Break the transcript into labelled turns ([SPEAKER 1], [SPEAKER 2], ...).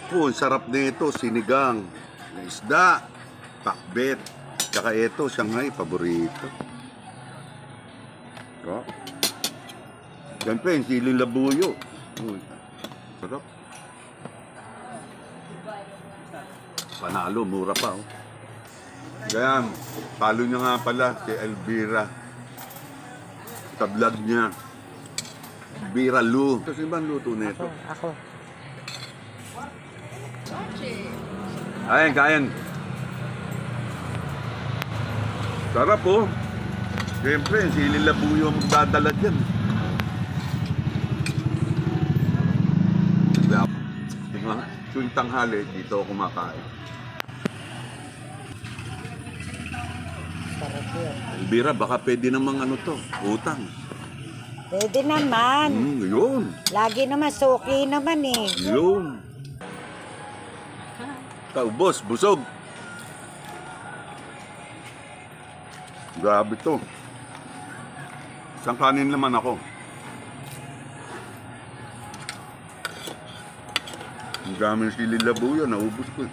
[SPEAKER 1] Po, sarap nito, sinigang, na isda, pakbet, tsaka ito, Shanghai, paborito. So, siyempre, yung sili labuyo. Uy, sarap. Panalo, mura pa. Oh. Kaya, palo niya nga pala si Elvira. Sa vlog niya. Elvira Lu. Kasi ba ang luto nito?
[SPEAKER 2] Ako.
[SPEAKER 1] Kain. Sarap oh. Siyempre, sili labuyo ang magdadala dyan. Tingnan, tuwing tanghali, dito ako kumakain.
[SPEAKER 2] Sarap yun.
[SPEAKER 1] Elvira, baka pwede namang ano to, utang.
[SPEAKER 2] Pwede naman.
[SPEAKER 1] Yun.
[SPEAKER 2] Lagi naman, suki naman eh.
[SPEAKER 1] Yun. Ikaw, boss, busog. Grabe to. Isang kanin naman ako. Ang daming sili labuyo, naubos ko.